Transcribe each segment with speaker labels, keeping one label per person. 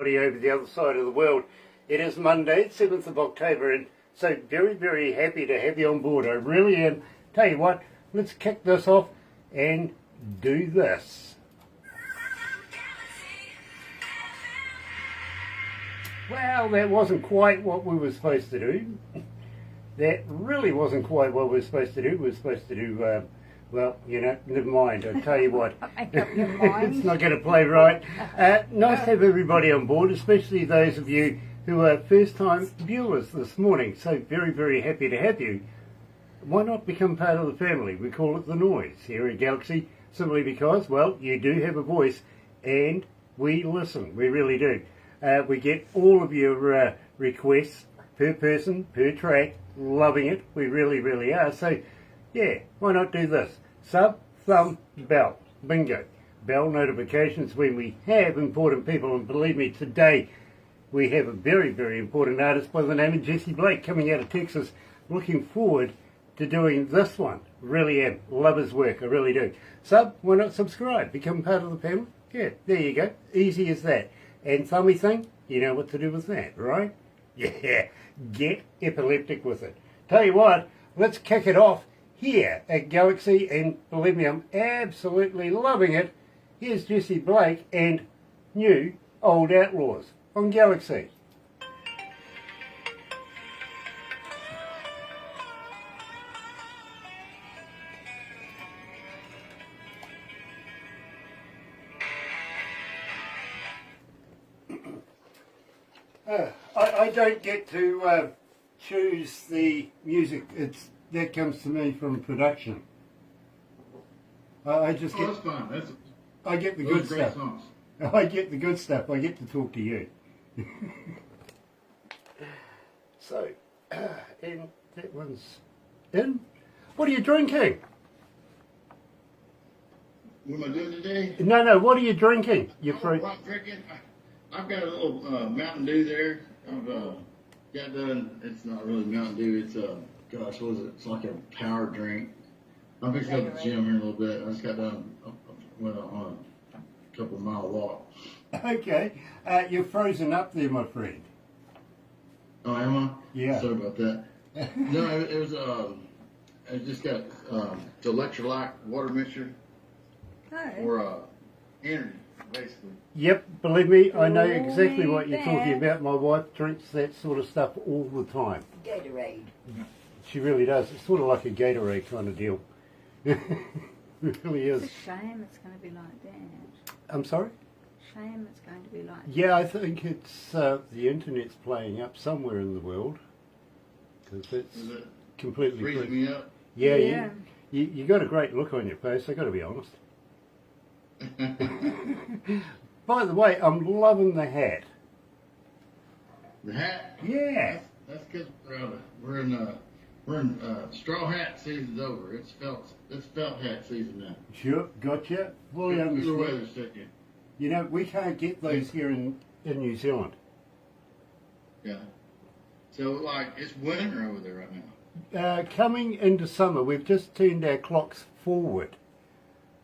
Speaker 1: Over the other side of the world. It is Monday, 7th of October, and so very, very happy to have you on board. I really am. Tell you what, let's kick this off and do this. Well, that wasn't quite what we were supposed to do. That really wasn't quite what we were supposed to do. We were supposed to do, well, you know, never mind. I'll tell you what. It's not going to play right. Nice to have everybody on board, especially those of you who are first-time viewers this morning. So very, very happy to have you. Why not become part of the family? We call it The Noise here at Galaxy, simply because, well, you do have a voice and we listen. We really do. We get all of your requests per person, per track. Loving it. We really, really are. So, yeah, why not do this? Sub, thumb, bell. Bingo. Bell notifications when we have important people. And believe me, today we have a very, very important artist by the name of Jessie Blake coming out of Texas. Looking forward to doing this one. Really am. Love his work. I really do. Sub, why not subscribe? Become part of the panel? Yeah, there you go. Easy as that. And thummy thing, you know what to do with that, right? Yeah, get epileptic with it. Tell you what, let's kick it off here at Galaxy, and believe me, I'm absolutely loving it. Here's Jessie Blake and New Old Outlaws on Galaxy. I don't get to choose the music. That comes to me from production. I just get.
Speaker 2: That's fine.
Speaker 1: I get the good stuff.
Speaker 2: Songs.
Speaker 1: I get the good stuff. I get to talk to you. So, and that one's in. What are you drinking?
Speaker 2: What am I doing today?
Speaker 1: No. What are you drinking? You're
Speaker 2: What I'm drinking? I've got a little Mountain Dew there. I've got done. It's not really Mountain Dew. It's gosh, what is it? It's like a power drink. I'm fixing to go to the gym here in a little bit. I just got done. Went on a couple of mile walk.
Speaker 1: Okay, you're frozen up there, my friend.
Speaker 2: Oh, am I?
Speaker 1: Yeah.
Speaker 2: Sorry about that. No, it was I just got the electrolyte water mixture for energy, basically.
Speaker 1: Yep, believe me, I know exactly what you're talking about. My wife drinks that sort of stuff all the time.
Speaker 3: Gatorade.
Speaker 1: She really does. It's sort of like a Gatorade kind of deal. It really is.
Speaker 3: It's a shame it's going to be like that.
Speaker 1: I'm sorry?
Speaker 3: Shame it's going to be like that.
Speaker 1: Yeah, I think it's the internet's playing up somewhere in the world. Because it's completely
Speaker 2: freezing
Speaker 1: free.
Speaker 2: me up.
Speaker 1: Yeah. You got a great look on your face, I got to be honest. By the way, I'm loving the hat.
Speaker 2: The hat?
Speaker 1: Yeah.
Speaker 2: That's because we're in straw hat season's over. It's felt hat season now.
Speaker 1: Sure, gotcha. Fully
Speaker 2: The
Speaker 1: understand.
Speaker 2: weather's sticking.
Speaker 1: You know, we can't get those here in New Zealand.
Speaker 2: Yeah. So like it's winter over there right now.
Speaker 1: Coming into summer, we've just turned our clocks forward.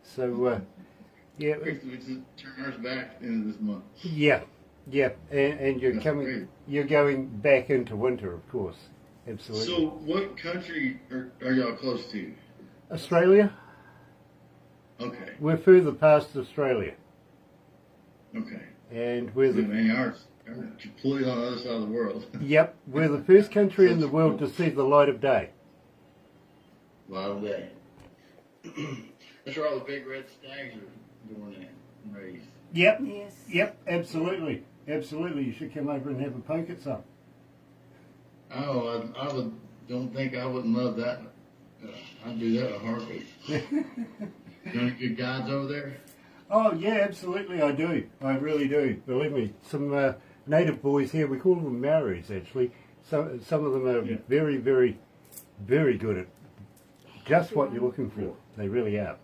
Speaker 1: So, yeah.
Speaker 2: We just turn ours back into this month.
Speaker 1: Yeah, and you're
Speaker 2: That's
Speaker 1: coming.
Speaker 2: great.
Speaker 1: You're going back into winter, of course. Absolutely.
Speaker 2: So what country are y'all close to?
Speaker 1: Australia.
Speaker 2: Okay.
Speaker 1: We're further past Australia,
Speaker 2: Okay.
Speaker 1: and we're the
Speaker 2: Man, ours are completely on the other side of the world.
Speaker 1: yep, we're the first country in the world to see the light of day.
Speaker 2: Light of day. That's where all the big red stags are born and raised.
Speaker 1: Yep.
Speaker 3: Yes.
Speaker 1: Yep. Absolutely. You should come over and have a poke at some.
Speaker 2: Oh, don't think I wouldn't love that. I'd do that in a heartbeat. You any good guides over there?
Speaker 1: Oh yeah, absolutely. I do. I really do. Believe me, some native boys here. We call them Maoris actually. Some of them are very, very, very good at just what you're looking for. They really are.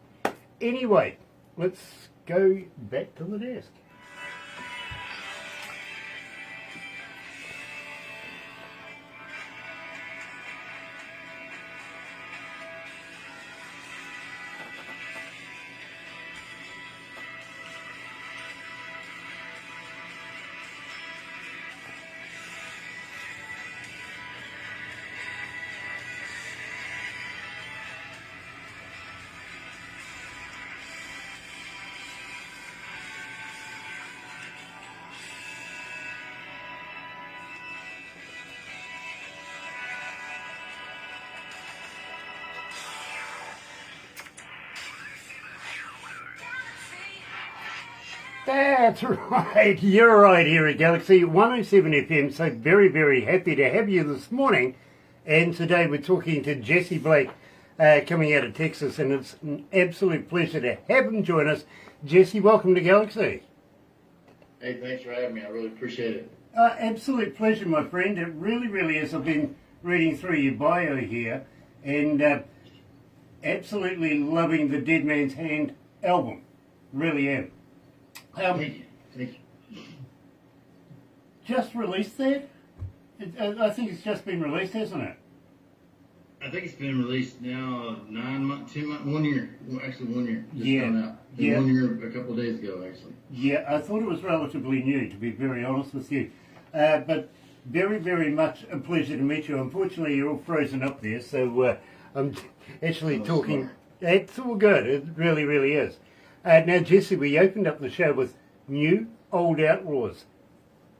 Speaker 1: Anyway, let's go back to the desk. That's right. You're right here at Galaxy 107 FM. So very, very happy to have you this morning. And today we're talking to Jessie Blake coming out of Texas. And it's an absolute pleasure to have him join us. Jessie, welcome to Galaxy.
Speaker 2: Hey, thanks for having me. I really appreciate it.
Speaker 1: Absolute pleasure, my friend. It really, really is. I've been reading through your bio here. And absolutely loving the Dead Man's Hand album. Really am.
Speaker 2: Thank you.
Speaker 1: Just released that? I think it's just been released, hasn't it?
Speaker 2: I think it's been released now 9 months, 10 months, 1 year. Well, actually 1 year. Just
Speaker 1: Yeah.
Speaker 2: gone out.
Speaker 1: Yeah.
Speaker 2: 1 year a couple of days ago, actually.
Speaker 1: Yeah, I thought it was relatively new, to be very honest with you. But very, very much a pleasure to meet you. Unfortunately, you're all frozen up there, so I'm actually talking.
Speaker 2: Sorry.
Speaker 1: It's all good. It really, really is. Now, Jessie, we opened up the show with New Old Outlaws.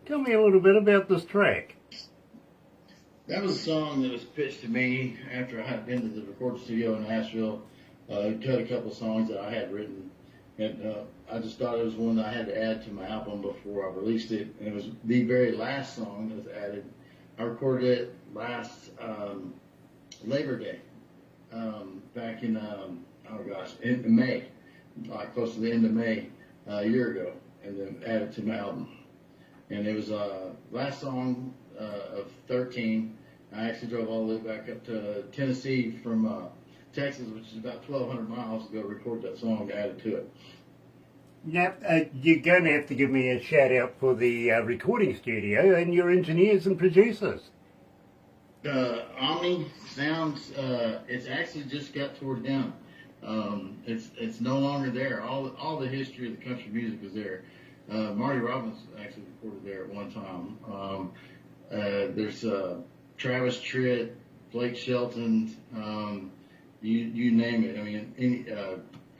Speaker 1: Tell me a little bit about this track.
Speaker 2: That was a song that was pitched to me after I had been to the recording studio in Nashville. Cut a couple songs that I had written, and I just thought it was one that I had to add to my album before I released it. And it was the very last song that was added. I recorded it last Labor Day, back in in May, like close to the end of May a year ago, and then added to my album. And it was last song of 13. I actually drove all the way back up to Tennessee from Texas, which is about 1,200 miles, to go record that song to add it to it.
Speaker 1: Now, you're going to have to give me a shout out for the recording studio and your engineers and producers.
Speaker 2: Omni Sounds, it's actually just got torn down. It's no longer there. All the history of the country music is there. Marty Robbins actually recorded there at one time. There's Travis Tritt, Blake Shelton, you name it. I mean,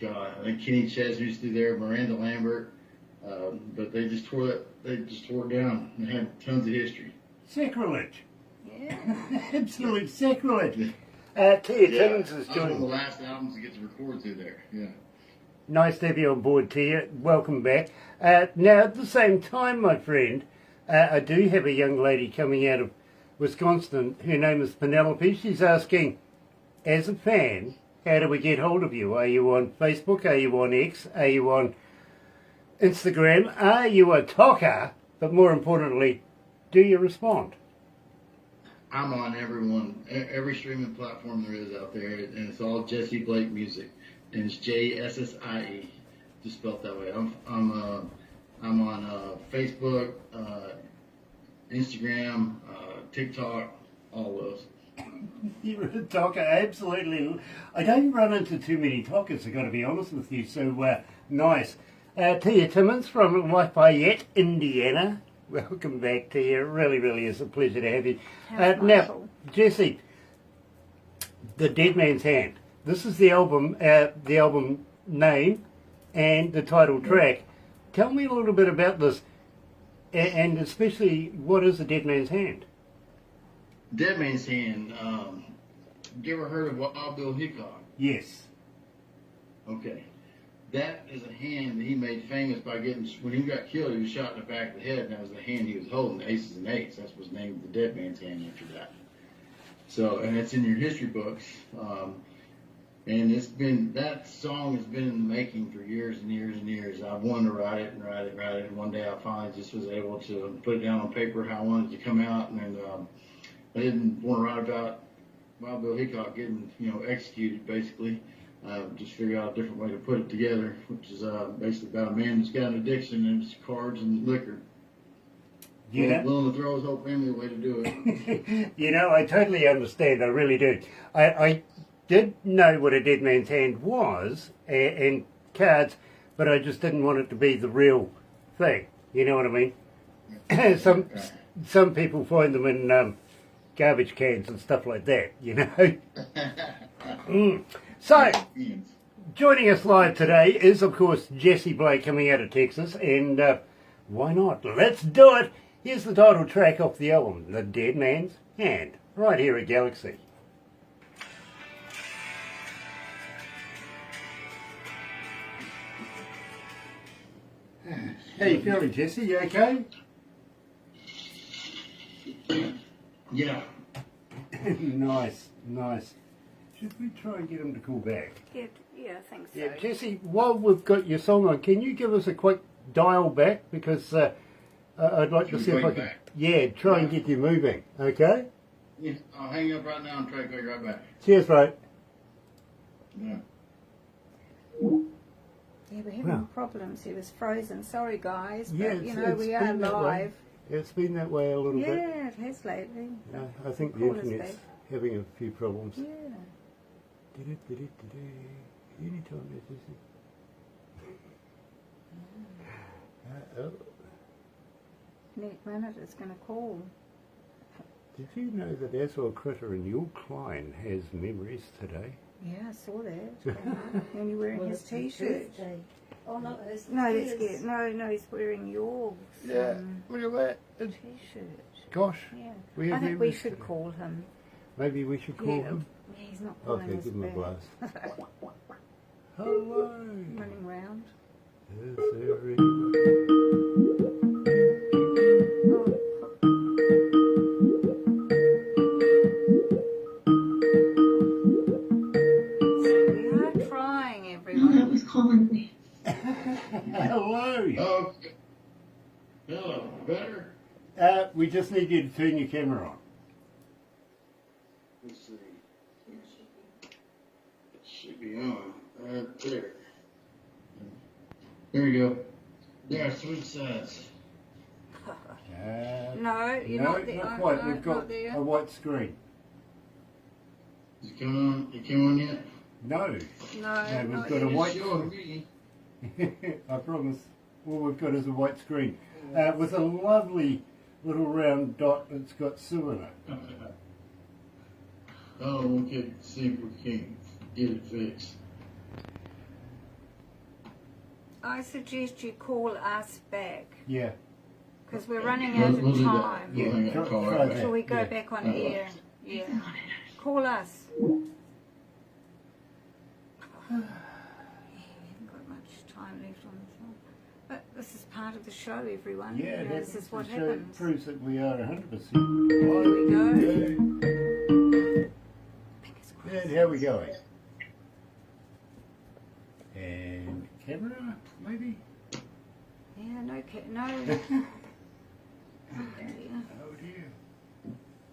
Speaker 2: I think Kenny Chesney's through there, Miranda Lambert, but they just tore it down and had tons of history.
Speaker 1: Sacrilege.
Speaker 3: Yeah.
Speaker 1: Absolute sacrilege. Tia Timmons is
Speaker 2: I was one
Speaker 1: joining.
Speaker 2: of the last albums to get to record through there. Yeah.
Speaker 1: Nice to have you on board, Tia. Welcome back. Now, at the same time, my friend, I do have a young lady coming out of Wisconsin. Her name is Penelope. She's asking, as a fan, how do we get hold of you? Are you on Facebook? Are you on X? Are you on Instagram? Are you a talker? But more importantly, do you respond?
Speaker 2: I'm on every streaming platform there is out there, and it's all Jessie Blake music, and it's JSSIE, just spelled that way. I'm on Facebook, Instagram, TikTok, all those.
Speaker 1: You're a talker, absolutely. I don't run into too many talkers, I've got to be honest with you, so nice. Tia Timmons from Lafayette, Indiana. Welcome back, Tia. It really, really is a pleasure to have you. Now, Jessie, The Dead Man's Hand. This is the album name and the title track. Tell me a little bit about this, and especially, what is The Dead Man's Hand?
Speaker 2: Dead Man's Hand. You ever heard of Wild Bill Hickok?
Speaker 1: Yes.
Speaker 2: Okay. That is a hand that he made famous by getting, when he got killed, he was shot in the back of the head, and that was the hand he was holding, the aces and eights. That's what's named the Dead Man's Hand after that. So, and it's in your history books. And that song has been in the making for years and years and years. I've wanted to write it. And one day I finally just was able to put it down on paper how I wanted it to come out. And I didn't want to write about Wild Bill Hickok getting, executed, basically. Just figure out a different way to put it together, which is basically about a man that's got an addiction, and it's cards and liquor. Willing to throw his whole family away to do it.
Speaker 1: I totally understand. I really do. I did know what a Dead Man's Hand was, and cards, but I just didn't want it to be the real thing. You know what I mean? Some people find them in garbage cans and stuff like that, So, joining us live today is, of course, Jessie Blake coming out of Texas, and why not? Let's do it! Here's the title track off the album, The Dead Man's Hand, right here at Galaxy. How you feeling, Jesse? You okay?
Speaker 2: Yeah.
Speaker 1: Nice, nice. Should we try and get him to call back?
Speaker 3: Yeah, I think so.
Speaker 1: Yeah, Jesse, while we've got your song on, can you give us a quick dial back? Because I'd like to see if I can... Yeah, try and get you moving, okay?
Speaker 2: Yeah, I'll hang up right now and try to call you right back.
Speaker 1: Cheers, mate.
Speaker 2: Yeah.
Speaker 3: Yeah, we're having problems. He was frozen. Sorry, guys, but
Speaker 1: Yeah,
Speaker 3: you know we are
Speaker 1: been that way.
Speaker 3: live.
Speaker 1: It's been that way a little bit.
Speaker 3: Yeah, it has lately.
Speaker 1: I think the
Speaker 3: Call us
Speaker 1: internet's
Speaker 3: back.
Speaker 1: having a few problems.
Speaker 3: Yeah.
Speaker 1: Anytime there's this. Oh.
Speaker 3: Next minute it's going to call.
Speaker 1: Did you know that Azor Critter in your client has memories today?
Speaker 3: Yeah, I saw that. And you're wearing his t-shirt.
Speaker 4: Oh, not his.
Speaker 3: No, that's good. No, he's wearing your
Speaker 1: Look at that.
Speaker 3: t-shirt.
Speaker 1: Gosh,
Speaker 3: Yeah.
Speaker 1: we have
Speaker 3: I think we
Speaker 1: memories
Speaker 3: should
Speaker 1: today.
Speaker 3: call him.
Speaker 1: Maybe we should call
Speaker 3: Yeah.
Speaker 1: him.
Speaker 3: Yeah, he's not calling
Speaker 1: Okay,
Speaker 3: us
Speaker 1: give him a
Speaker 3: back.
Speaker 1: blast. Hello.
Speaker 3: Running round.
Speaker 1: Is there anyone?
Speaker 3: We are trying,
Speaker 4: No,
Speaker 3: everyone.
Speaker 4: that was calling me.
Speaker 1: Hello.
Speaker 2: Oh, hello. Better?
Speaker 1: We just need you to turn your camera on.
Speaker 2: Let's see. It should be on. Right there. There we go. There, switch sides.
Speaker 3: No, you're
Speaker 1: no,
Speaker 3: not there.
Speaker 1: not quite.
Speaker 3: No,
Speaker 1: We've
Speaker 3: not
Speaker 1: got
Speaker 3: there.
Speaker 1: a white screen.
Speaker 2: Is it coming on? It came on yet?
Speaker 1: No.
Speaker 3: No,
Speaker 1: we've
Speaker 3: not
Speaker 1: got a
Speaker 3: yet.
Speaker 1: white
Speaker 2: It's showing me.
Speaker 1: I promise. All we've got is a white screen with a lovely little round dot that's got Sue in it.
Speaker 2: Oh, we can see if we can get it fixed.
Speaker 3: I suggest you call us back
Speaker 1: Yeah.
Speaker 3: because we're running out
Speaker 2: We'll
Speaker 3: of
Speaker 2: do that.
Speaker 3: time.
Speaker 2: We'll hang
Speaker 1: Try-
Speaker 2: up, call
Speaker 1: try
Speaker 2: right
Speaker 1: that.
Speaker 2: back.
Speaker 3: Till we go
Speaker 1: Yeah.
Speaker 3: back on
Speaker 2: Uh-oh.
Speaker 3: air. Yeah. Call us. We haven't got much time left on this one. But this is part of the show, everyone.
Speaker 1: Yeah,
Speaker 3: You know, this is what happens.
Speaker 1: proves that we are 100%.
Speaker 3: Here we go. Fingers crossed.
Speaker 1: And how are we going? And camera, maybe?
Speaker 3: Yeah, no. Oh, dear.
Speaker 1: Oh dear.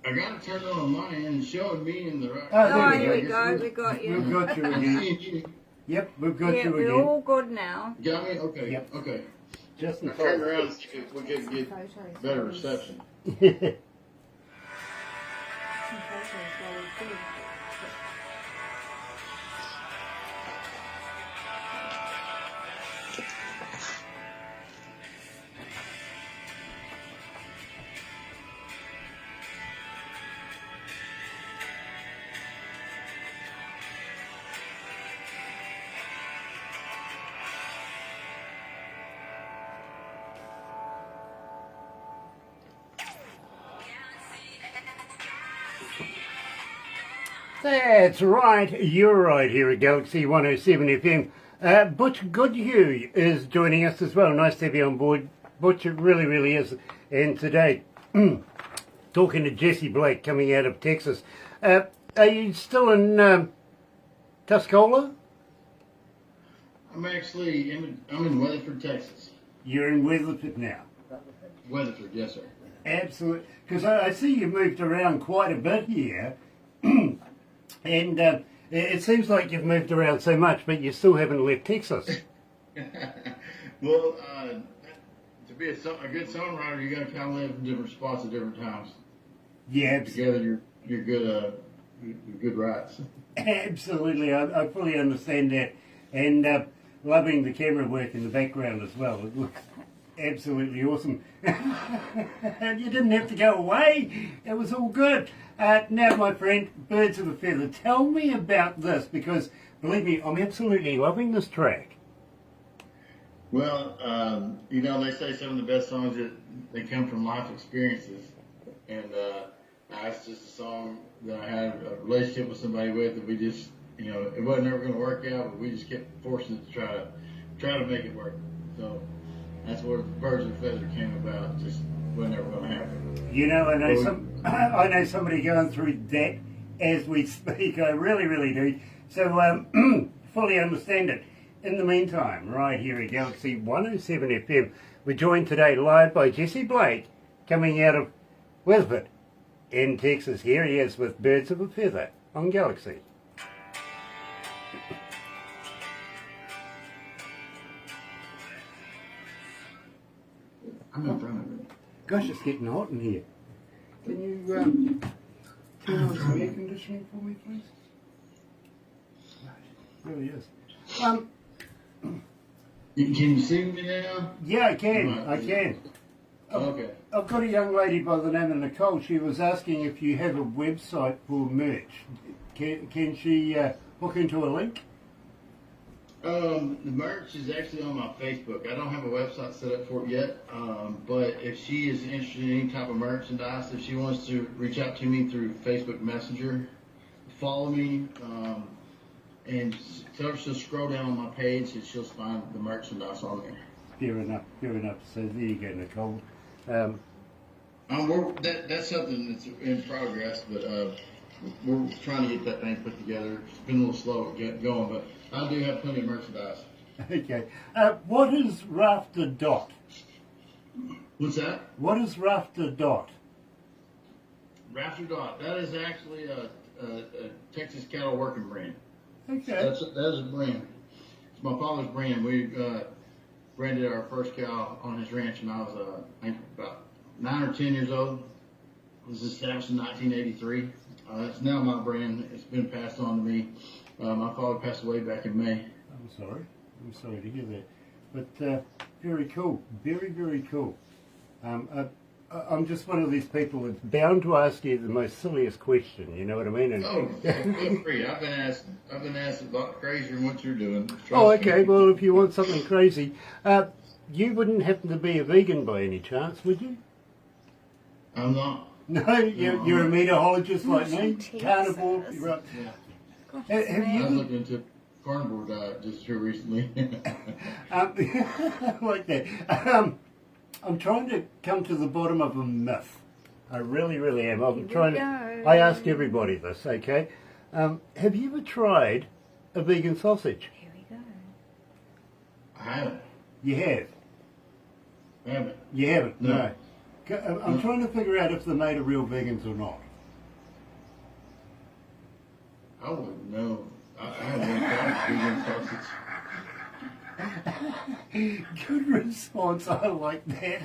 Speaker 2: I got it turned on mine and it's showing me in the right.
Speaker 1: Oh,
Speaker 3: Oh, here we go. We got
Speaker 1: We've
Speaker 3: you.
Speaker 1: got you again. Yep, we've got
Speaker 3: Yeah,
Speaker 1: you
Speaker 3: we're
Speaker 1: again.
Speaker 3: all good now.
Speaker 2: Got me? Okay.
Speaker 1: Yep.
Speaker 2: Okay.
Speaker 1: Just in
Speaker 2: Now turn
Speaker 1: time.
Speaker 2: around so we can get
Speaker 3: Photos.
Speaker 2: better reception.
Speaker 3: Some photos while we do.
Speaker 1: That's right, you're right here at Galaxy 107 FM. Butch Goodhue is joining us as well. Nice to have you on board, Butch. It really, really is. And today, talking to Jessie Blake coming out of Texas. Are you still in Tuscola?
Speaker 2: I'm actually I'm in Weatherford, Texas.
Speaker 1: You're in Weatherford now.
Speaker 2: Weatherford, yes sir.
Speaker 1: Absolutely. Because I see you moved around quite a bit here. And it seems like you've moved around so much, but you still haven't left Texas.
Speaker 2: Well, to be a good songwriter, you got to kind of live in different spots at different times.
Speaker 1: Yeah,
Speaker 2: Together, you're good rights.
Speaker 1: absolutely. I fully understand that. And loving the camera work in the background as well. It looks absolutely awesome. And you didn't have to go away. It was all good. Now, my friend, Birds of a Feather, tell me about this, because, believe me, I'm absolutely loving this track.
Speaker 2: Well, they say some of the best songs that they come from life experiences, and it's just a song that I had a relationship with somebody with, and we just, it wasn't ever going to work out, but we just kept forcing it to try to make it work. So That's where the birds of a feather came about. Just wasn't ever going to happen.
Speaker 1: You know, I know
Speaker 2: Well,
Speaker 1: I know somebody going through that as we speak. I really, really do. So fully understand it. In the meantime, right here at Galaxy 107 FM, we're joined today live by Jessie Blake, coming out of Wisbit in Texas. Here he is with Birds of a Feather on Galaxy.
Speaker 2: I'm in front of it.
Speaker 1: Gosh, it's getting hot in here. Can you turn on some air conditioning for me, please? It really is.
Speaker 2: Can you see me now?
Speaker 1: Yeah, I can.
Speaker 2: Okay.
Speaker 1: I've got a young lady by the name of Nicole. She was asking if you have a website for merch. Can she hook into a link?
Speaker 2: The merch is actually on my Facebook. I don't have a website set up for it yet, but if she is interested in any type of merchandise, if she wants to reach out to me through Facebook Messenger, follow me, and tell her she'll scroll down on my page and she'll find the merchandise on there.
Speaker 1: Fair enough. So there you go, Nicole.
Speaker 2: That's something that's in progress, but we're trying to get that thing put together. It's been a little slow going, but I do have plenty of merchandise.
Speaker 1: Okay. What is Rafter Dot?
Speaker 2: What's that?
Speaker 1: What is Rafter Dot?
Speaker 2: Rafter Dot. That is actually a Texas cattle working brand.
Speaker 1: Okay.
Speaker 2: That's a brand. It's my father's brand. We branded our first cow on his ranch when I was I think about 9 or 10 years old. It was established in 1983. It's now my brand. It's been passed on to me. My father passed away back in May.
Speaker 1: I'm sorry to hear that. But very cool. Very, very cool. I'm just one of these people that's bound to ask you the most silliest question. You know what I mean? And,
Speaker 2: Feel free. I've been asked a lot crazier than what you're doing.
Speaker 1: Oh, okay. Well, if you want something crazy, you wouldn't happen to be a vegan by any chance, would you?
Speaker 2: I'm not.
Speaker 1: No, you're a meteorologist like me, carnivore. Right.
Speaker 2: Yeah.
Speaker 1: Have
Speaker 2: I was
Speaker 1: you?
Speaker 2: looking into carnivore diet just here recently.
Speaker 1: Like that. I'm trying to come to the bottom of a myth. I really, really am. I'm trying to. I ask everybody this. Okay. Have you ever tried a vegan sausage?
Speaker 3: Here we go.
Speaker 2: I haven't.
Speaker 1: You have.
Speaker 2: I haven't.
Speaker 1: You haven't.
Speaker 2: No.
Speaker 1: No. I'm trying to figure out if they're made of real vegans or not.
Speaker 2: I wouldn't know. I haven't tried vegan sausage.
Speaker 1: Good response. I like that.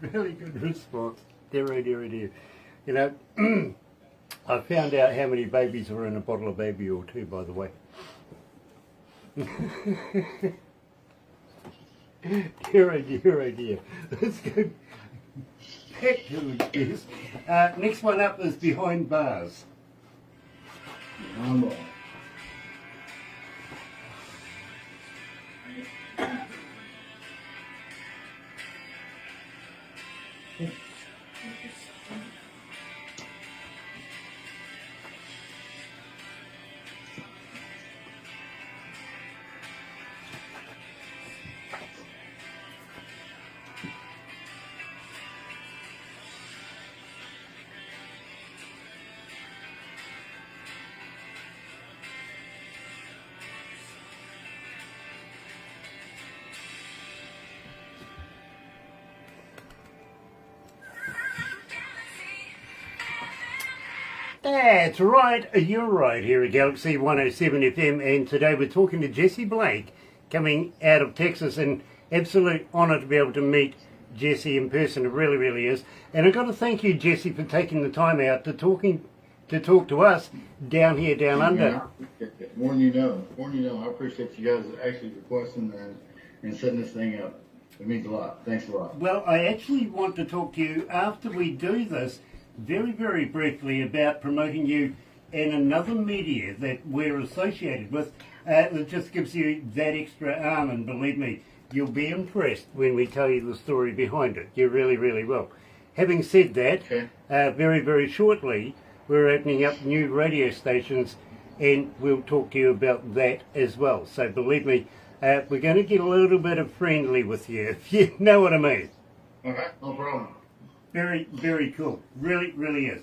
Speaker 1: Really good response. Dear. You know, I found out how many babies are in a bottle of baby oil too, by the way. Dear. Let's go back to the guest. Next one up is Behind Bars. That's right, you're right here at Galaxy 107 FM, and today we're talking to Jessie Blake, coming out of Texas, and absolute honour to be able to meet Jessie in person. It really, really is. And I've got to thank you, Jessie, for taking the time out to talk to us down here, down under.
Speaker 2: More than you know. I appreciate you guys actually requesting and setting this thing up. It means a lot. Thanks a lot.
Speaker 1: Well, I actually want to talk to you after we do this very, very briefly about promoting you in another media that we're associated with that just gives you that extra arm, and believe me, you'll be impressed when we tell you the story behind it. You really, really will. Having said that,
Speaker 2: Okay.
Speaker 1: very, very shortly we're opening up new radio stations, and we'll talk to you about that as well. So believe me, We're going to get a little bit of friendly with you, if you know what I mean.
Speaker 2: Okay, no problem.
Speaker 1: Very, very cool. Really, really is.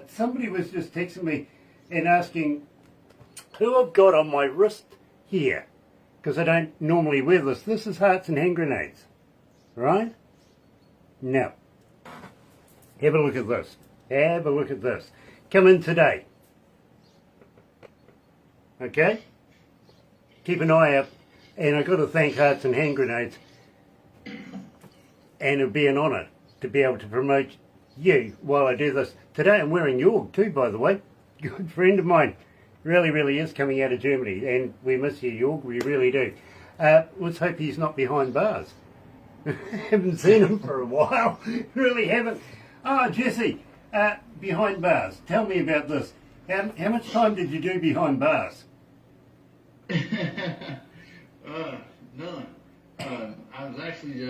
Speaker 1: Somebody was just texting me and asking who I've got on my wrist here, because I don't normally wear this. This is hearts and hand grenades, right? Now, have a look at this. Have a look at this. Come in today. Okay? Keep an eye out. And I've got to thank Hearts and Hand Grenades. And it'll be an honour to be able to promote you while I do this. Today I'm wearing Jorg too, by the way. Good friend of mine. Really, really is coming out of Germany. And we miss you, Jorg. We really do. Let's hope he's not behind bars. Haven't seen him for a while. Really haven't. Oh, Jessie, behind bars. Tell me about this. How much time did you do behind bars?
Speaker 2: None. I was actually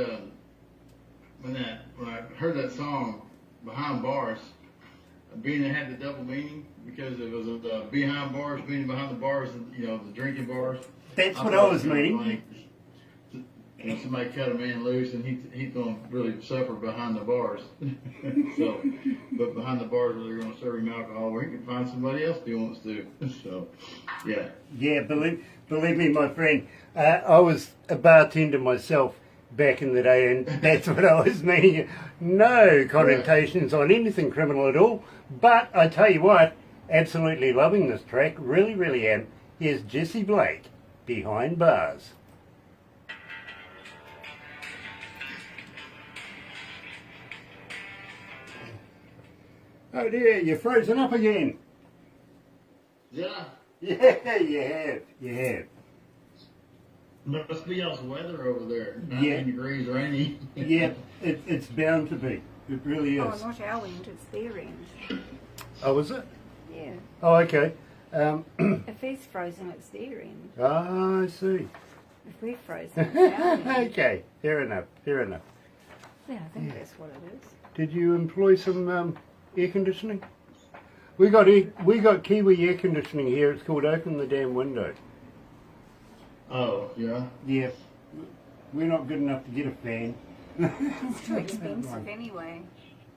Speaker 2: when I heard that song "Behind Bars," being it had the double meaning because it was behind bars, meaning behind the bars, you know, the drinking bars.
Speaker 1: That's what I was meaning.
Speaker 2: Like, and somebody cut a man loose, and he's going to really suffer behind the bars. So, but behind the bars, where they're going to serve him alcohol, where he can find somebody else if he wants to. So, yeah.
Speaker 1: Yeah, believe me, my friend. I was a bartender myself back in the day, and that's what I was meaning. No connotations on anything criminal at all. But I tell you what, absolutely loving this track. Really, really am. Here's Jessie Blake, Behind Bars. Oh dear, you're frozen up again.
Speaker 2: Yeah.
Speaker 1: Yeah, you have.
Speaker 2: Must be y'all's weather over there. 19
Speaker 1: Yeah.
Speaker 2: degrees, rainy.
Speaker 1: Yeah, it's bound to be. It really
Speaker 3: Oh,
Speaker 1: is.
Speaker 3: not our end, it's their end.
Speaker 1: Oh, is it?
Speaker 3: Yeah.
Speaker 1: Oh, okay.
Speaker 3: If he's frozen, it's their end.
Speaker 1: I see.
Speaker 3: If we're frozen, it's our end.
Speaker 1: Okay, fair enough, fair enough.
Speaker 3: Yeah, I think that's what it is.
Speaker 1: Did you employ some air conditioning? We got Kiwi air conditioning here. It's called Open the Damn Window.
Speaker 2: Oh, yeah.
Speaker 1: Yeah, we're not good enough to get a fan.
Speaker 3: It's too expensive anyway.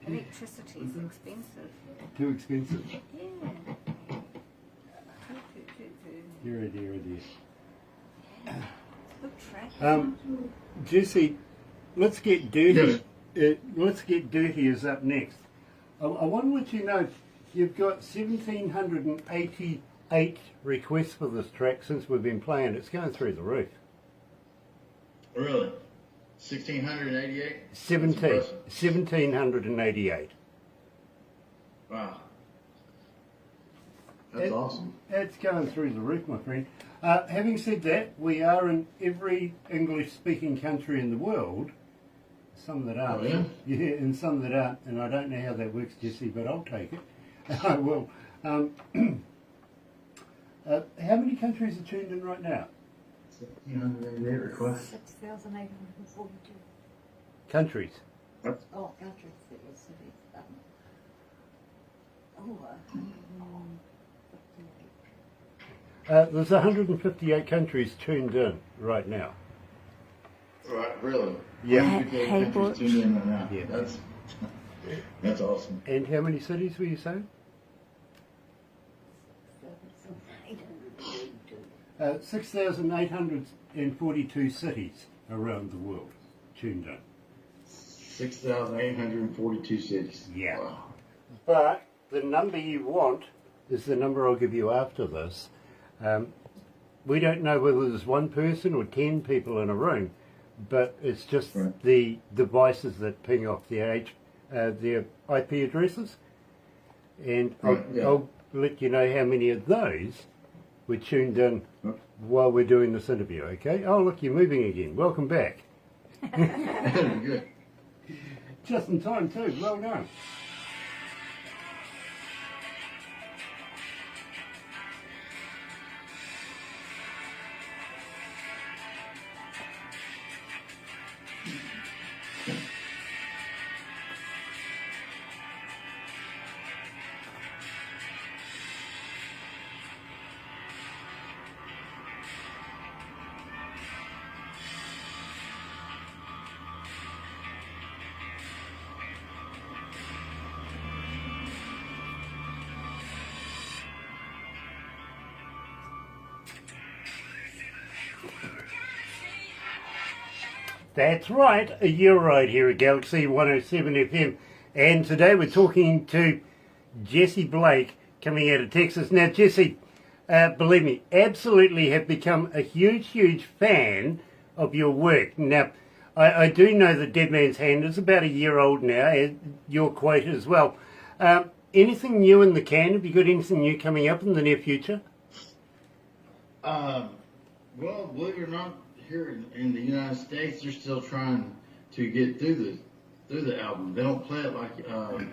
Speaker 3: Electricity's expensive.
Speaker 1: Too expensive.
Speaker 3: Yeah.
Speaker 1: Dear, dear, dear.
Speaker 3: Good track.
Speaker 1: Jesse, let's get dirty.
Speaker 2: Yes.
Speaker 1: Let's get dirty is up next. I want to let you know you've got 1,788 requests for this track since we've been playing. It's going through the roof.
Speaker 2: Really? 1,688?
Speaker 1: 1,788.
Speaker 2: Wow. That's awesome.
Speaker 1: It's going through the roof, my friend. Having said that, we are in every English-speaking country in the world. Some that aren't.
Speaker 2: Oh, yeah?
Speaker 1: Yeah, and some that aren't. And I don't know how that works, Jesse, but I'll take it. I will. How many countries are tuned in right now?
Speaker 2: 1,688 requests.
Speaker 4: 6,842.
Speaker 1: Countries.
Speaker 4: Oh, countries, it was cities.
Speaker 1: There's 158 countries tuned in right now.
Speaker 2: Right, really?
Speaker 1: Yeah.
Speaker 3: Hey,
Speaker 2: Countries tuned in right now.
Speaker 1: Yeah.
Speaker 2: That's awesome.
Speaker 1: And how many cities were you saying? 6,842 cities around the world tuned in.
Speaker 2: 6,842 cities.
Speaker 1: Yeah.
Speaker 2: Wow.
Speaker 1: But the number you want is the number I'll give you after this. We don't know whether there's one person or 10 people in a room, but it's just
Speaker 2: Right.
Speaker 1: the devices that ping off their IP addresses. And
Speaker 2: Right, yeah.
Speaker 1: I'll let you know how many of those were tuned in while we're doing this interview, okay? Oh, look, you're moving again. Welcome back.
Speaker 2: Good.
Speaker 1: Just in time, too. Well done. That's right, you're right here at Galaxy 107 FM. And today we're talking to Jessie Blake coming out of Texas. Now, Jessie, believe me, absolutely have become a huge, huge fan of your work. Now, I do know that Dead Man's Hand is about a year old now, your quote as well. Anything new in the can? Have you got anything new coming up in the near future?
Speaker 2: Well, believe it or not, here in the United States, they're still trying to get through the album. They don't play it like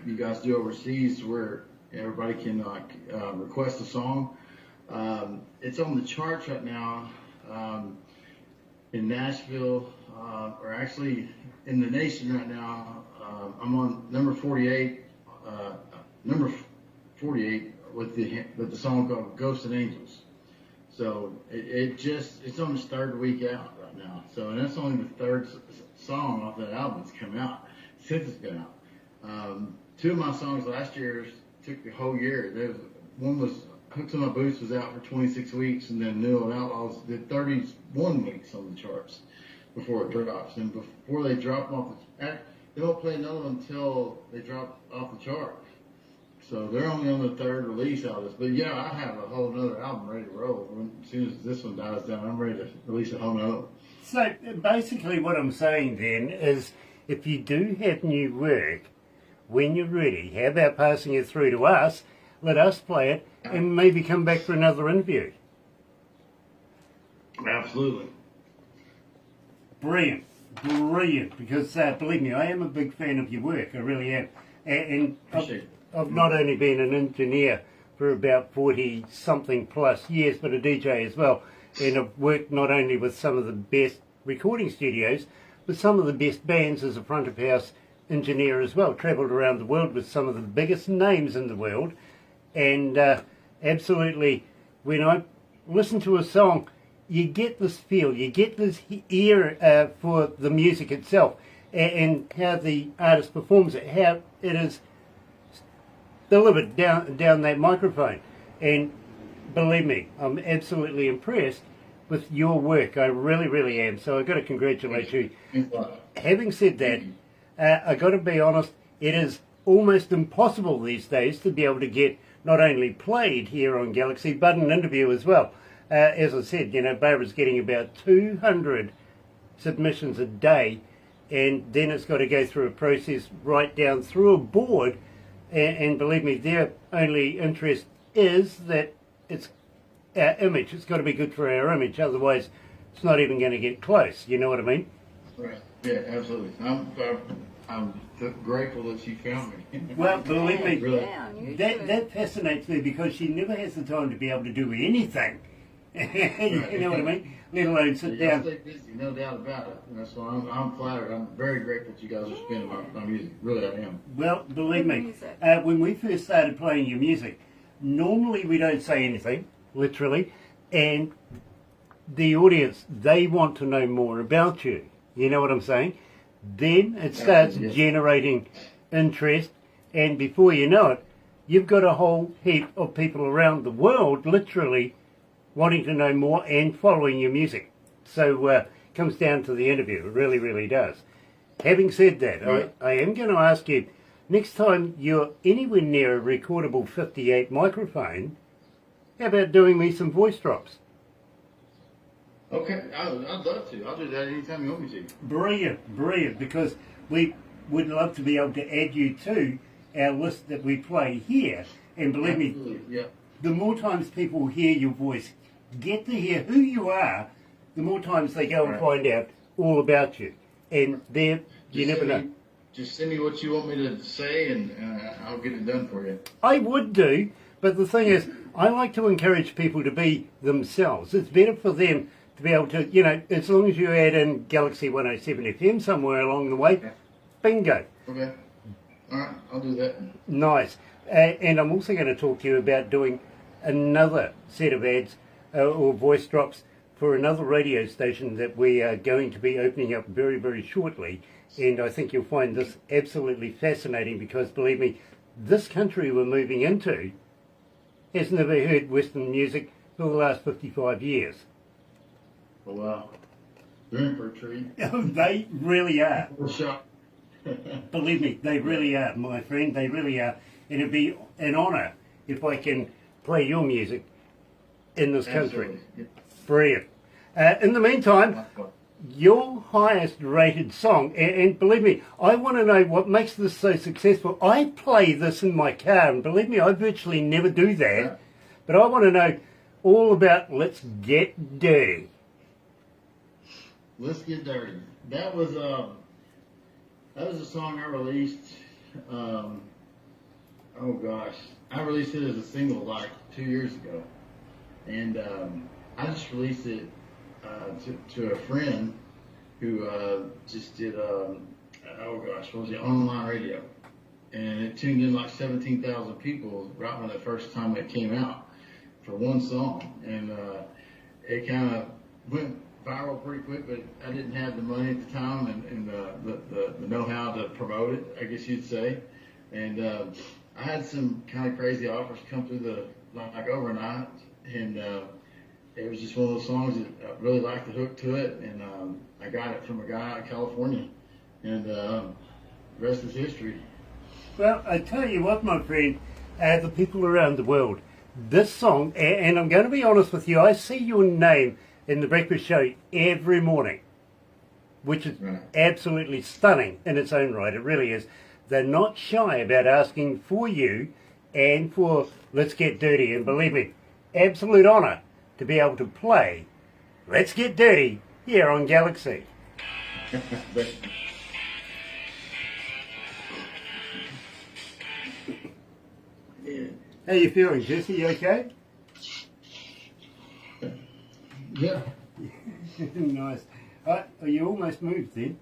Speaker 2: you guys do overseas, where everybody can request a song. It's on the charts right now in Nashville, or actually in the nation right now. I'm on number 48 with the song called "Ghosts and Angels." So it's on its third week out right now. So, and that's only the third song off that album that's come out since it's been out. Two of my songs last year took the whole year. One was "Hooks on My Boots" was out for 26 weeks, and then "New Old Outlaws" did 31 weeks on the charts before it drops. And before they drop off they don't play another one until they drop off the chart. So they're only on the third release out of this. But yeah, I have a whole other album ready to roll. As soon as this one dies down, I'm ready to release a whole nother one.
Speaker 1: So basically what I'm saying then is, if you do have new work, when you're ready, how about passing it through to us, let us play it, and maybe come back for another interview?
Speaker 2: Absolutely.
Speaker 1: Brilliant, because believe me, I am a big fan of your work, I really am. And
Speaker 2: Appreciate it.
Speaker 1: I've not only been an engineer for about 40-something plus years, but a DJ as well. And I've worked not only with some of the best recording studios, but some of the best bands as a front of house engineer as well. Travelled around the world with some of the biggest names in the world. And absolutely, when I listen to a song, you get this feel, you get this ear for the music itself, and how the artist performs it, how it is delivered down that microphone. And believe me, I'm absolutely impressed with your work. I really, really am. So I've got to congratulate you. Having said that, I've got to be honest, it is almost impossible these days to be able to get not only played here on Galaxy, but an interview as well. As I said, Barbara's getting about 200 submissions a day, and then it's got to go through a process right down through a board. And believe me, their only interest is that it's our image. It's got to be good for our image, otherwise it's not even going to get close. You know what I mean?
Speaker 2: Right. Yeah, absolutely. I'm grateful that you found me.
Speaker 1: Well, believe me,
Speaker 2: Really.
Speaker 3: Yeah,
Speaker 1: that fascinates me, because she never has the time to be able to do anything. You know what I mean? Let alone sit
Speaker 2: Yeah,
Speaker 1: down.
Speaker 2: stay busy, no doubt about it. And that's why I'm flattered. I'm very grateful that you guys are spinning my music. Really, I am.
Speaker 1: Well, believe me,
Speaker 3: Music.
Speaker 1: when we first started playing your music, normally we don't say anything, literally, and the audience, they want to know more about you. You know what I'm saying? Then it starts
Speaker 2: Yes.
Speaker 1: generating interest, and before you know it, you've got a whole heap of people around the world literally wanting to know more and following your music. So it comes down to the interview. It really, really does. Having said that,
Speaker 2: Right.
Speaker 1: I am going to ask you, next time you're anywhere near a recordable 58 microphone, how about doing me some voice drops?
Speaker 2: Okay, I'd love to. I'll do that anytime you want me to.
Speaker 1: Brilliant, because we would love to be able to add you to our list that we play here. And believe me,
Speaker 2: Absolutely. Yeah.
Speaker 1: the more times people hear your voice, get to hear who you are, the more times they go and
Speaker 2: Right.
Speaker 1: find out all about you. And there, you never know.
Speaker 2: Just send me what you want me to say, and I'll get it done for you.
Speaker 1: I would do, but the thing is, I like to encourage people to be themselves. It's better for them to be able to, as long as you add in Galaxy 107 FM somewhere along the way, bingo.
Speaker 2: Okay. All right, I'll do that.
Speaker 1: Nice. And I'm also going to talk to you about doing another set of ads or voice drops for another radio station that we are going to be opening up very, very shortly. And I think you'll find this absolutely fascinating, because, believe me, this country we're moving into has never heard Western music for the last 55 years.
Speaker 2: Well, They're in for a treat.
Speaker 1: They really are.
Speaker 2: We're shocked.
Speaker 1: Believe me, they really are, my friend. They really are. And it'd be an honour if I can play your music in this country.
Speaker 2: Absolutely.
Speaker 1: Brilliant. In the meantime, your highest rated song, and believe me, I want to know what makes this so successful. I play this in my car, and believe me, I virtually never do that. But I want to know all about Let's Get Dirty.
Speaker 2: Let's Get Dirty. That was a song I released. Oh gosh, I released it as a single like 2 years ago, and I just released it to a friend who just did online radio, and it tuned in like 17,000 people right when the first time it came out for one song, and it kind of went viral pretty quick, but I didn't have the money at the time and the know-how to promote it, I guess you'd say. And I had some kind of crazy offers come through like overnight, and it was just one of those songs that I really liked the hook to it, and I got it from a guy out of California, and the rest is history.
Speaker 1: Well, I tell you what, my friend, the people around the world, this song, and I'm going to be honest with you, I see your name in the breakfast show every morning, which is absolutely stunning in its own right. It really is. They're not shy about asking for you and for Let's Get Dirty, and believe me, absolute honour to be able to play Let's Get Dirty here on Galaxy. How you feeling, Jesse? You okay?
Speaker 2: Yeah.
Speaker 1: Nice. You almost moved then.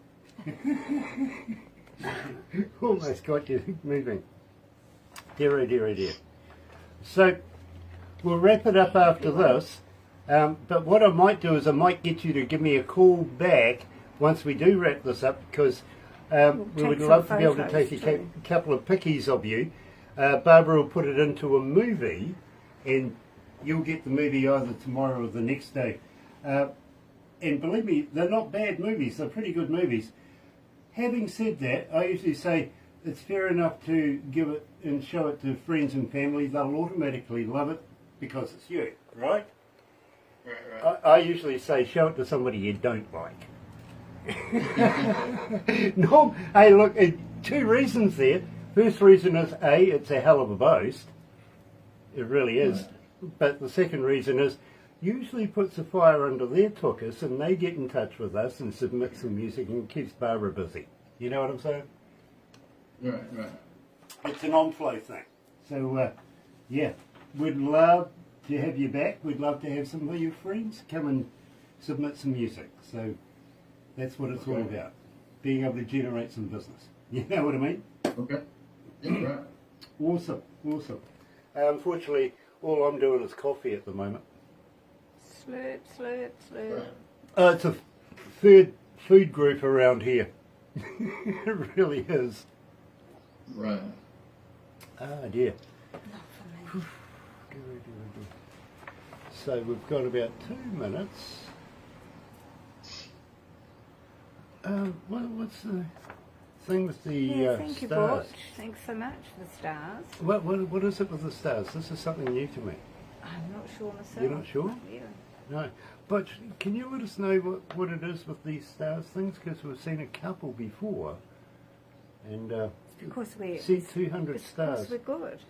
Speaker 1: Almost got you moving. Dear, oh dear, oh dear. So, we'll wrap it up after this. But what I might do is I might get you to give me a call back once we do wrap this up, because we would love to be able to take a couple of pickies of you. Barbara will put it into a movie, and you'll get the movie either tomorrow or the next day. And believe me, they're not bad movies. They're pretty good movies. Having said that, I usually say it's fair enough to give it and show it to friends and family. They'll automatically love it because it's you, right?
Speaker 2: Right.
Speaker 1: I usually say show it to somebody you don't like. No, hey, look, two reasons there. First reason is, A, it's a hell of a boast. It really is.
Speaker 2: Right.
Speaker 1: But the second reason is, usually puts a fire under their tuchus and they get in touch with us and submit some music and keeps Barbara busy. You know what I'm saying?
Speaker 2: Right.
Speaker 1: It's an on-flow thing. So, yeah, we'd love to have you back. We'd love to have some of your friends come and submit some music. So that's what it's all about. Being able to generate some business. You know what I mean?
Speaker 2: Okay. Yeah, right.
Speaker 1: Awesome. Unfortunately, all I'm doing is coffee at the moment.
Speaker 3: Slurp, slurp, slurp.
Speaker 2: Right.
Speaker 1: It's a third food group around here. It really is.
Speaker 2: Right.
Speaker 1: Ah, dear.
Speaker 3: Not for me.
Speaker 1: So we've got about 2 minutes. What's the thing with the
Speaker 3: thank you,
Speaker 1: stars?
Speaker 3: Butch. Thanks so much for the stars.
Speaker 1: What is it with the stars? This is something new to me.
Speaker 3: I'm not sure myself.
Speaker 1: You're not sure?
Speaker 3: Not really.
Speaker 1: No. But can you let us know what it is with these stars things? Because we've seen a couple before. And
Speaker 3: Because we're
Speaker 1: see 200 stars.
Speaker 3: Because we're good.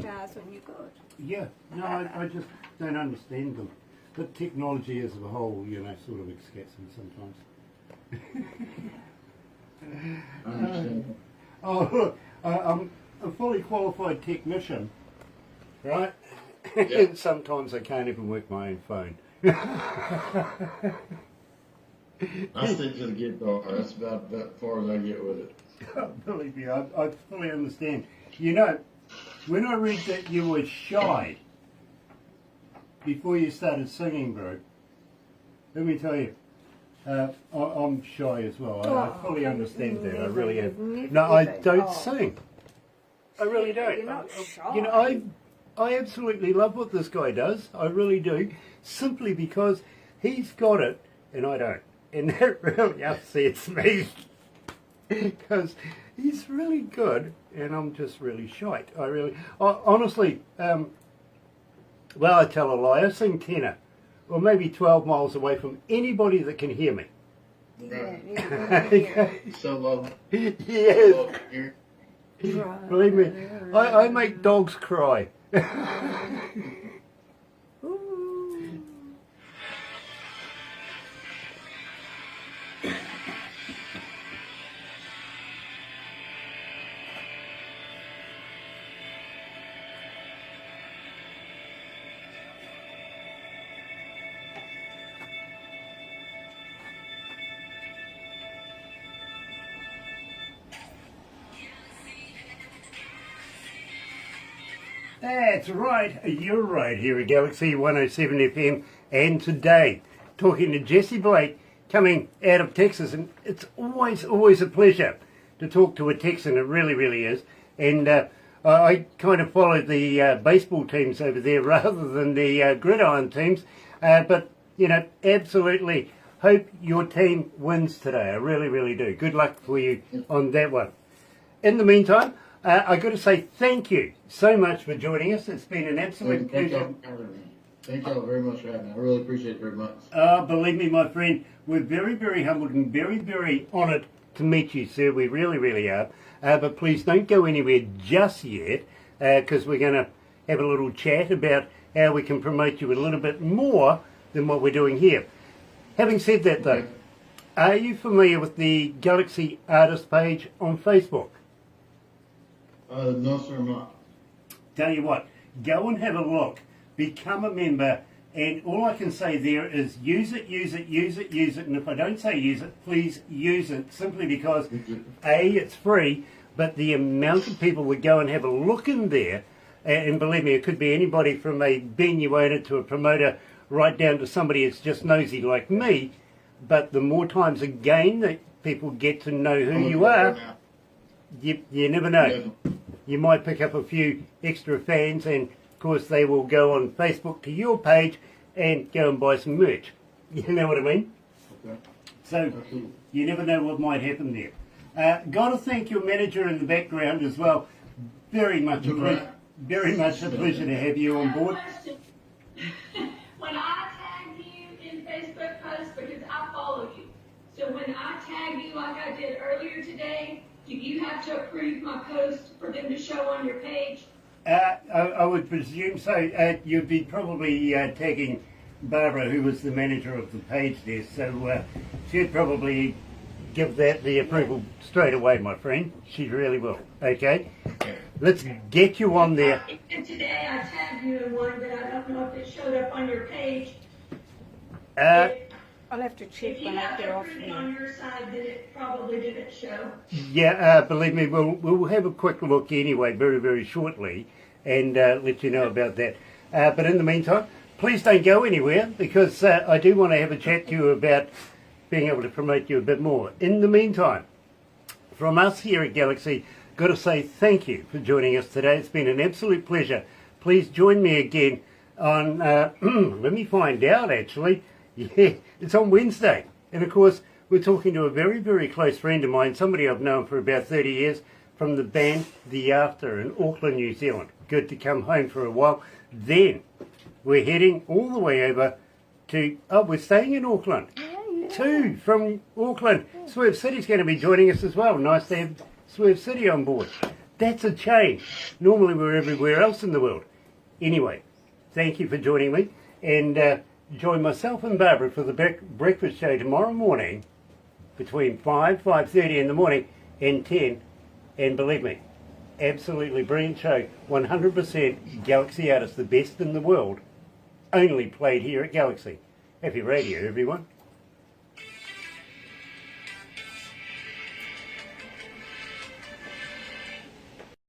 Speaker 3: Stars when you're good.
Speaker 1: Yeah. No, I just don't understand them. But technology as a whole, sort of escapes me sometimes.
Speaker 2: I understand.
Speaker 1: Oh, look, I'm a fully qualified technician, right?
Speaker 2: Yeah.
Speaker 1: And sometimes I can't even work my own phone.
Speaker 2: I stick to the guitar. That's about as far as I get with it.
Speaker 1: Believe me, I fully understand. When I read that you were shy before you started singing, bro, let me tell you, I'm shy as well. I fully understand that. I really am. No, I don't sing. I really don't.
Speaker 3: You're not shy.
Speaker 1: I absolutely love what this guy does. I really do. Simply because he's got it and I don't. And that really upsets me because he's really good and I'm just really shite. Honestly, well, I tell a lie, I sing tenor, or maybe 12 miles away from anybody that can hear me.
Speaker 2: Right. So low.
Speaker 1: Yes.
Speaker 2: Low here.
Speaker 1: Believe me, I make dogs cry. That's right, you're right here at Galaxy 107 FM, and today talking to Jessie Blake coming out of Texas, and it's always a pleasure to talk to a Texan, it really is. And I kind of followed the baseball teams over there rather than the gridiron teams, but you know, absolutely hope your team wins today, I really do. Good luck for you on that one. In the meantime, I've got to say thank you so much for joining us. It's been an absolute pleasure.
Speaker 2: Thank y'all very much for having me. I really appreciate it very much.
Speaker 1: Believe me, my friend, we're very humbled and very honoured to meet you, sir. We really are. But please don't go anywhere just yet, because we're going to have a little chat about how we can promote you a little bit more than what we're doing here. Having said that, though, are you familiar with the Galaxy Artist page on Facebook?
Speaker 2: No, sir, I'm not.
Speaker 1: Tell you what, go and have a look, become a member, and all I can say there is use it, and if I don't say use it, please use it, simply because A, it's free, but the amount of people that go and have a look in there, and believe me, it could be anybody from a venue owner to a promoter, right down to somebody that's just nosy like me, but the more times again that people get to know who you are, you never know. You might pick up a few extra fans, and of course they will go on Facebook to your page and go and buy some merch. You know what I mean?
Speaker 2: Okay.
Speaker 1: So you never know what might happen there. Got to thank your manager in the background as well. Very much a pleasure to have you on board.
Speaker 5: When I tag you in Facebook posts, because I follow you, so when I tag you like I did earlier today, do you have to approve my post for them to show on your page?
Speaker 1: I would presume so. You'd be probably tagging Barbara, who was the manager of the page there, so she'd probably give that the approval straight away, my friend. She really will. Okay? Let's get you on there.
Speaker 5: And today I tagged you in one, but I don't know if it showed up on your page.
Speaker 3: I'll have to check
Speaker 5: If you
Speaker 3: when I
Speaker 5: have
Speaker 3: get
Speaker 5: to
Speaker 3: off
Speaker 5: approve it
Speaker 3: here.
Speaker 5: on your side, then it probably didn't show.
Speaker 1: Yeah, believe me, we'll have a quick look anyway, very shortly, and let you know about that. But in the meantime, please don't go anywhere, because I do want to have a chat to you about being able to promote you a bit more. In the meantime, from us here at Galaxy, got to say thank you for joining us today. It's been an absolute pleasure. Please join me again on, let me find out actually. Yeah, it's on Wednesday. And of course, we're talking to a very close friend of mine, somebody I've known for about 30 years, from the band The After in Auckland, New Zealand. Good to come home for a while. Then we're heading all the way over to, we're staying in Auckland. Two from Auckland. Swerve City's going to be joining us as well. Nice to have Swerve City on board. That's a change. Normally we're everywhere else in the world. Anyway, thank you for joining me, and join myself and Barbara for the breakfast show tomorrow morning between 5:30 in the morning and 10. And believe me, absolutely brilliant show. 100% Galaxy Artists, the best in the world. Only played here at Galaxy. Happy radio, everyone.